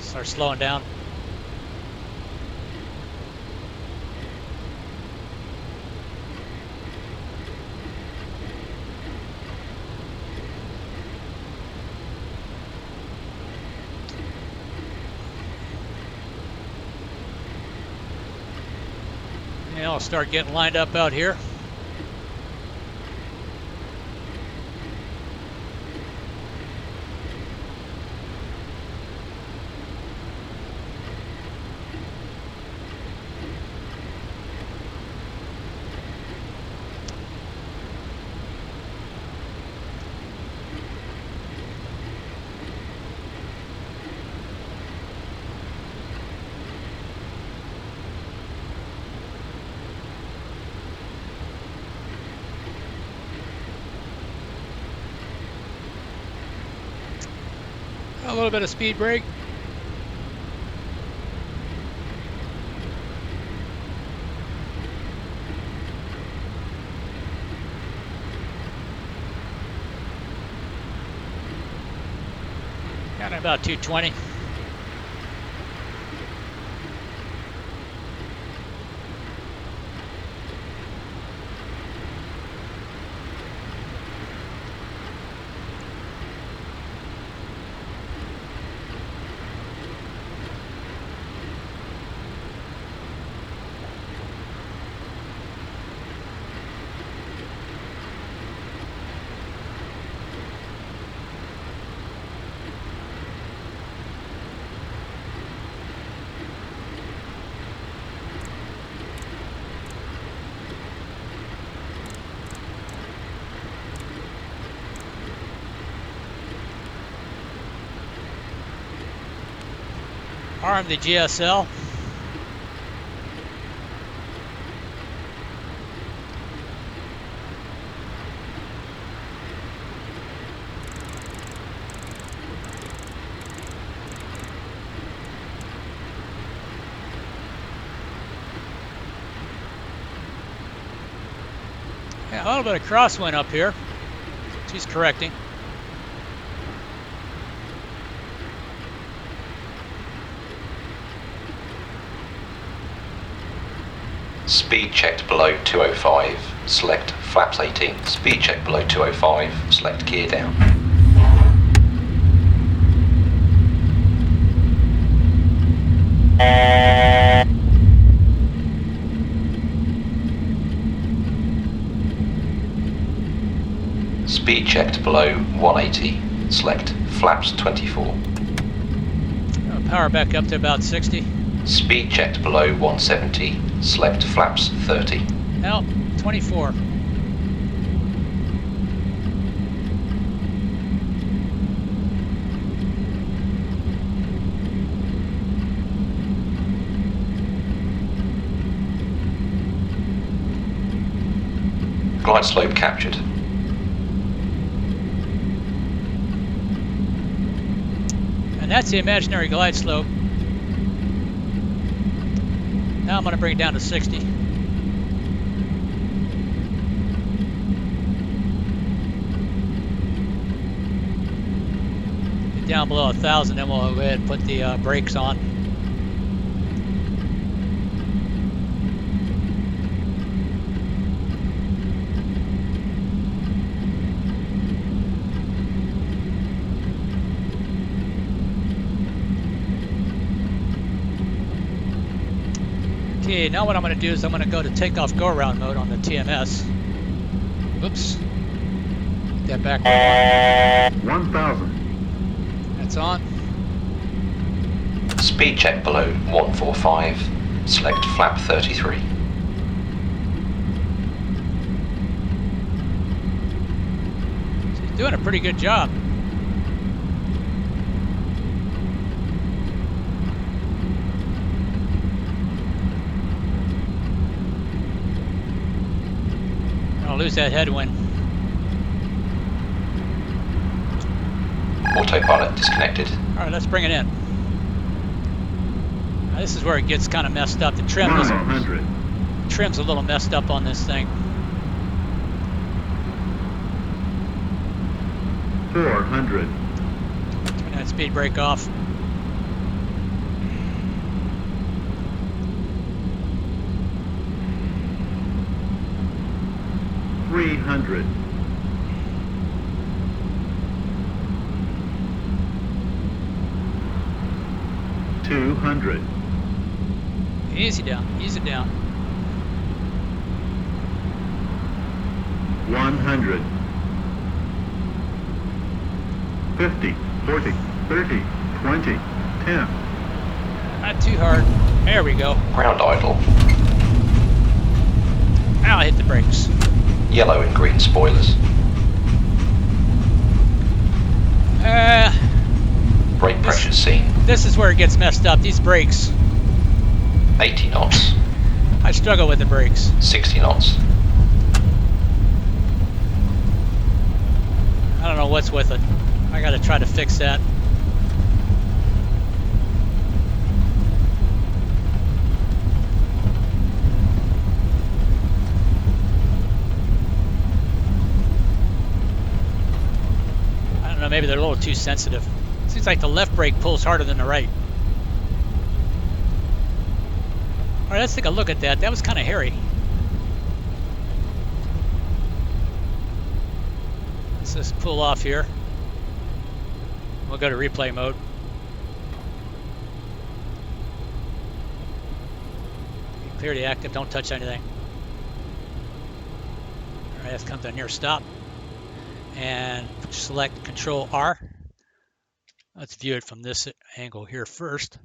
Start slowing down. And I'll start getting lined up out here. A little bit of speed brake. Got about 220. Arm the GSL. Yeah, a little bit of crosswind up here. She's correcting. Speed checked below 205. Select flaps 18. Speed check below 205. Select gear down. Speed checked below 180. Select flaps 24. Power back up to about 60. Speed checked below 170. Select flaps 30. Now, 24. Glide slope captured. And that's the imaginary glide slope. Now I'm going to bring it down to 60. Get down below 1,000, then we'll go ahead and put the brakes on. Okay, now what I'm going to do is I'm going to go to takeoff go-around mode on the TMS. Oops. Get that back. 1,000. That's on. Speed check below 145. Select flap 33. She's doing a pretty good job. I'll lose that headwind. Autopilot disconnected. All right, let's bring it in. Now, this is where it gets kind of messed up. The trim is, 100. trim's a little messed up on this thing. 400. Turn that speed brake off. $300. 200. Easy down, easy down. 100. 50, 40, 30, 20, 10. Not too hard. There we go. Ground idle. Now I hit the brakes. Yellow and green spoilers. Brake pressure seen. This is where it gets messed up. These brakes. 80 knots. I struggle with the brakes. 60 knots. I don't know what's with it. I gotta try to fix that. I don't know, maybe they're a little too sensitive. Seems like the left brake pulls harder than the right. All right, let's take a look at that. That was kind of hairy. Let's just pull off here. We'll go to replay mode. Clear the active, don't touch anything. All right, let's come to a near stop. And select Control R. Let's view it from this angle here first.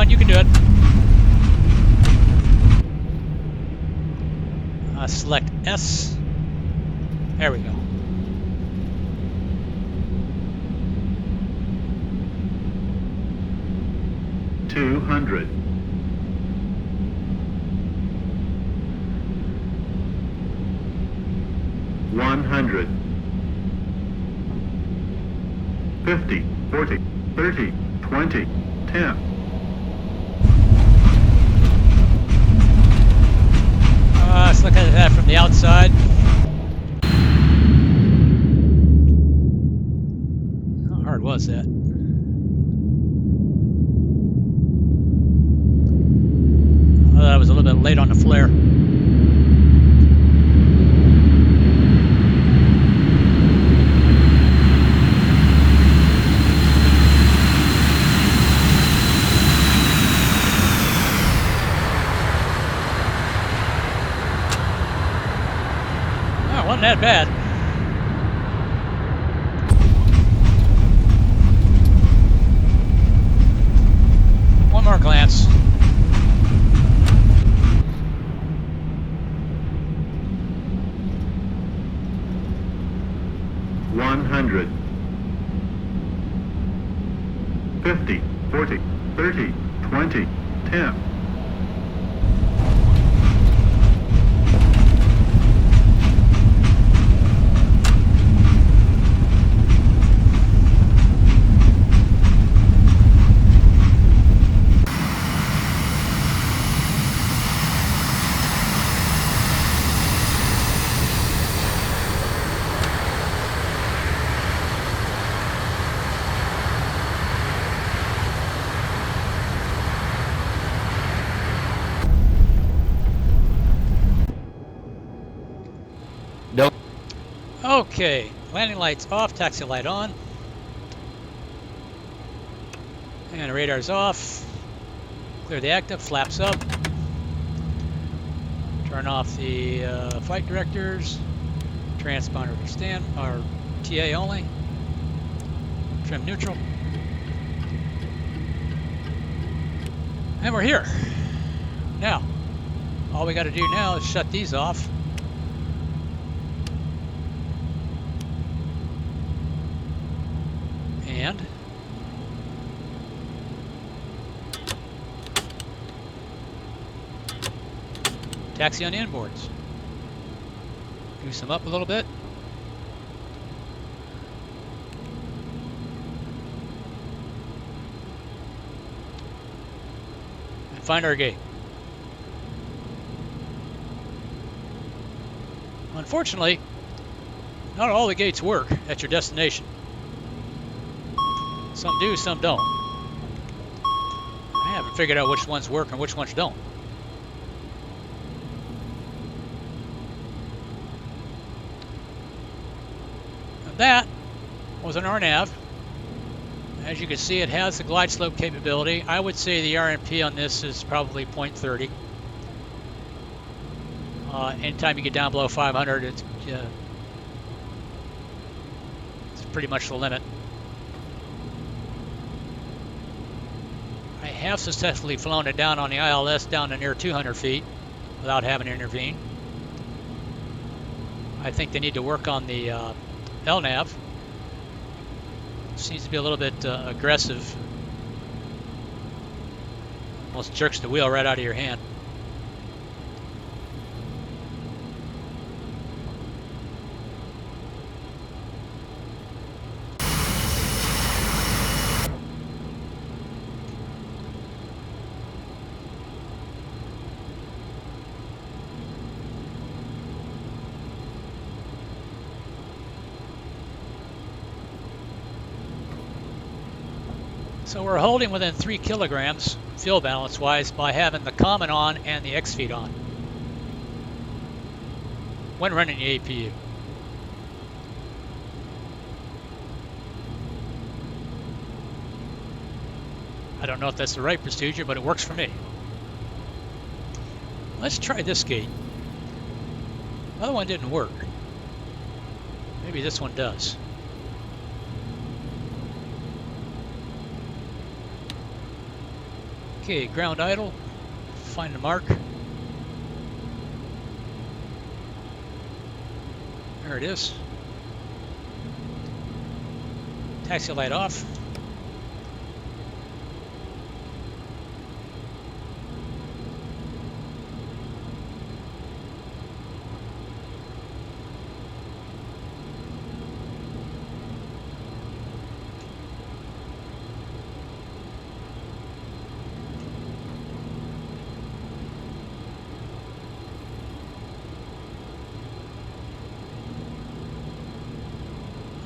fine, you can do it. Select S. There we go. Two hundred. One hundred. 50, 40, 30, 20, 10. Let's look at that from the outside. How hard was that? Oh, that was a little bit late on the flare. Wasn't that bad. One more glance. One hundred. 50, 40, 30, 20, 10. Okay, landing lights off, taxi light on. And radar's off. Clear the active, flaps up. Turn off the flight directors. Transponder to stand, or TA only. Trim neutral. And we're here. Now, all we got to do now is shut these off. And taxi on the inboards. Goose them up a little bit. And find our gate. Unfortunately, not all the gates work at your destination. Some do, some don't. I haven't figured out which ones work and which ones don't. And that was an RNAV. As you can see, it has the glide slope capability. I would say the RNP on this is probably 0.30. Anytime you get down below 500, it's pretty much the limit. I have successfully flown it down on the ILS down to near 200 feet without having to intervene. I think they need to work on the LNAV. Seems to be a little bit aggressive. Almost jerks the wheel right out of your hand. So we're holding within 3 kilograms fuel balance wise by having the common on and the X feed on when running the APU. I don't know if that's the right procedure, but it works for me. Let's try this gate. The other one didn't work. Maybe this one does. Okay, ground idle. Find the mark. There it is. Taxi light off.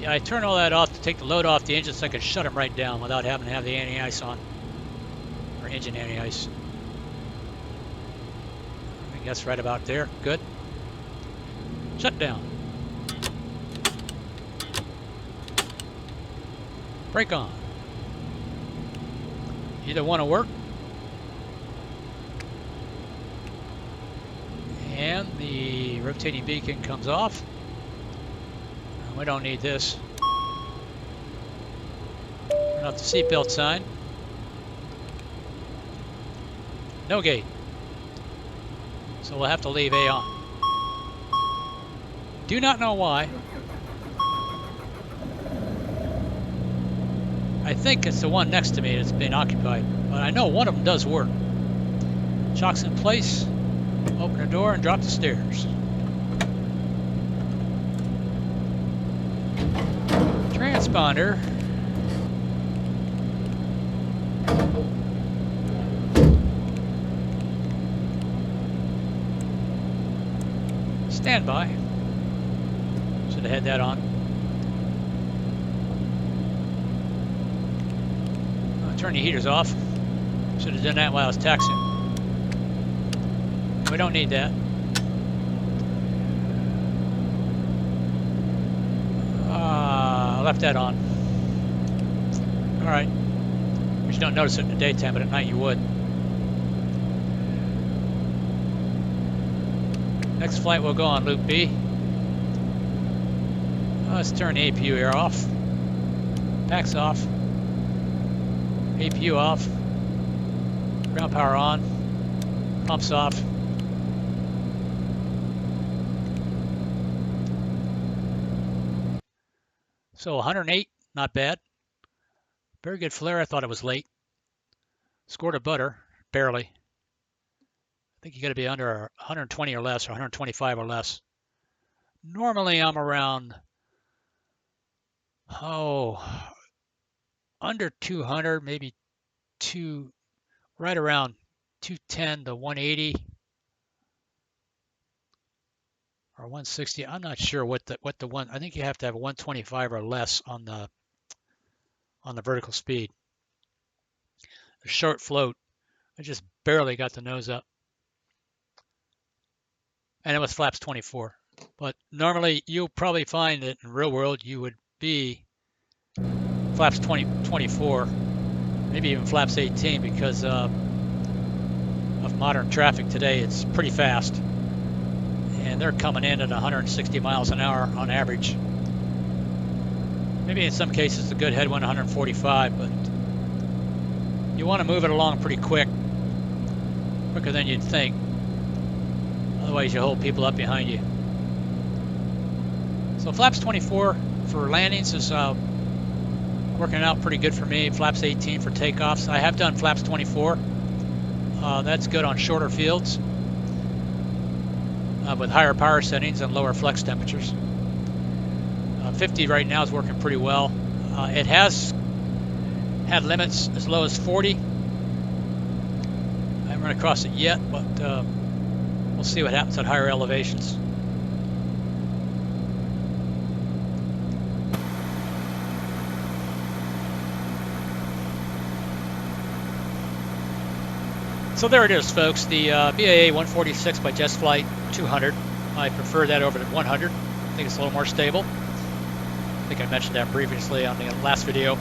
Yeah, I turned all that off to take the load off the engine so I could shut them right down without having to have the anti-ice on. Or engine anti-ice. I think that's right about there. Good. Shut down. Brake on. Either one will work. And the rotating beacon comes off. We don't need this. Turn off the seatbelt sign. No gate. So we'll have to leave A on. Do not know why. I think it's the one next to me that's been occupied, but I know one of them does work. Chocks in place. Open the door and drop the stairs. Transponder. Standby. Should have had that on. Turn the heaters off. Should have done that while I was taxiing. We don't need that. I left that on. Alright. You don't notice it in the daytime, but at night you would. Next flight we'll go on Loop B. Let's turn the APU air off. Packs off. APU off. Ground power on. Pumps off. So 108, not bad. Very good flare. I thought it was late. Scored a butter, barely. I think you got to be under 120 or less, or 125 or less. Normally I'm around, under 200, maybe right around 210 to 180 or 160. I'm not sure what the one. I think you have to have 125 or less on the vertical speed. A short float. I just barely got the nose up. And it was flaps 24. But normally you'll probably find that in the real world you would be flaps 24, maybe even flaps 18, because of modern traffic today. It's pretty fast. And they're coming in at 160 miles an hour on average. Maybe in some cases a good headwind 145, but you want to move it along pretty quicker than you'd think. Otherwise you hold people up behind you. So flaps 24 for landings is working out pretty good for me. Flaps 18 for takeoffs. I have done flaps 24. That's good on shorter fields with higher power settings and lower flex temperatures. 50 right now is working pretty well. It has had limits as low as 40. I haven't run across it yet, but we'll see what happens at higher elevations. So there it is, folks, the BAA 146 by Just Flight 200. I prefer that over the 100. I think it's a little more stable. I think I mentioned that previously on the last video.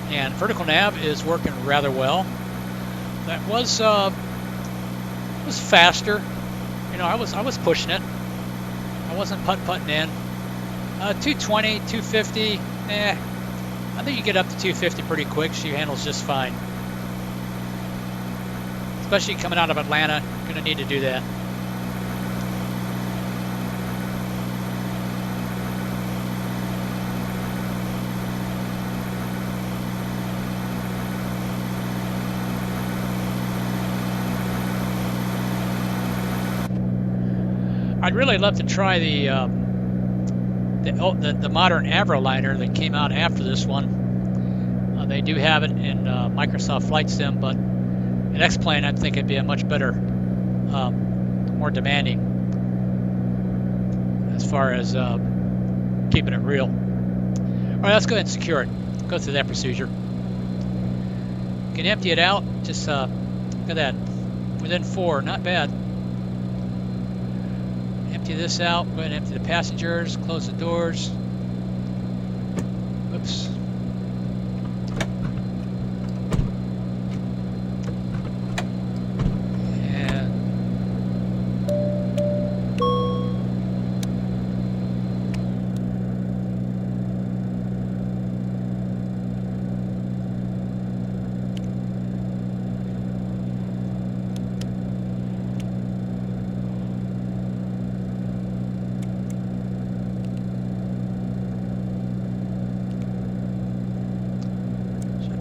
And Vertical Nav is working rather well. That was faster. You know, I was pushing it. I wasn't putting in. 220, 250. I think you get up to 250 pretty quick. She handles just fine. especially coming out of Atlanta. Going to need to do that. I'd really love to try the modern Avroliner that came out after this one. They do have it in Microsoft Flight Sim, but an X-Plane I think would be a much better, more demanding as far as keeping it real. All right, let's go ahead and secure it. Go through that procedure. You can empty it out. Just look at that. Within 4, not bad. Empty this out. Go ahead and empty the passengers. Close the doors. Oops.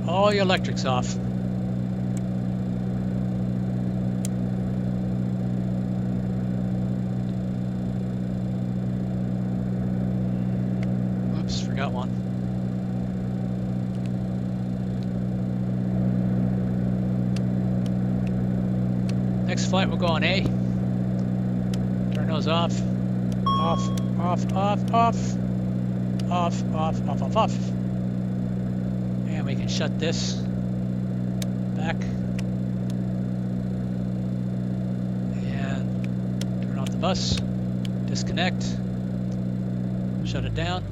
All your electrics off. Whoops, forgot one. Next flight we'll go on A. Turn those off. Off, off, off, off. Off, off, off, off, off. And we can shut this back and turn off the bus, disconnect, shut it down,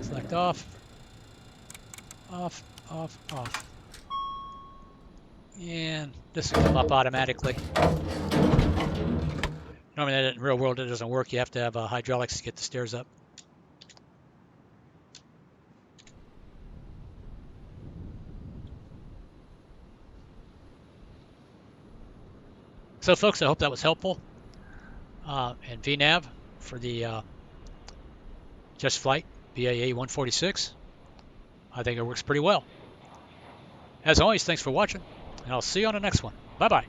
select off, off, off, off, and this will come up automatically. Normally that in real world it doesn't work. You have to have hydraulics to get the stairs up. So folks, I hope that was helpful. And VNAV for the Just Flight BAA 146. I think it works pretty well. As always, thanks for watching, and I'll see you on the next one. Bye-bye.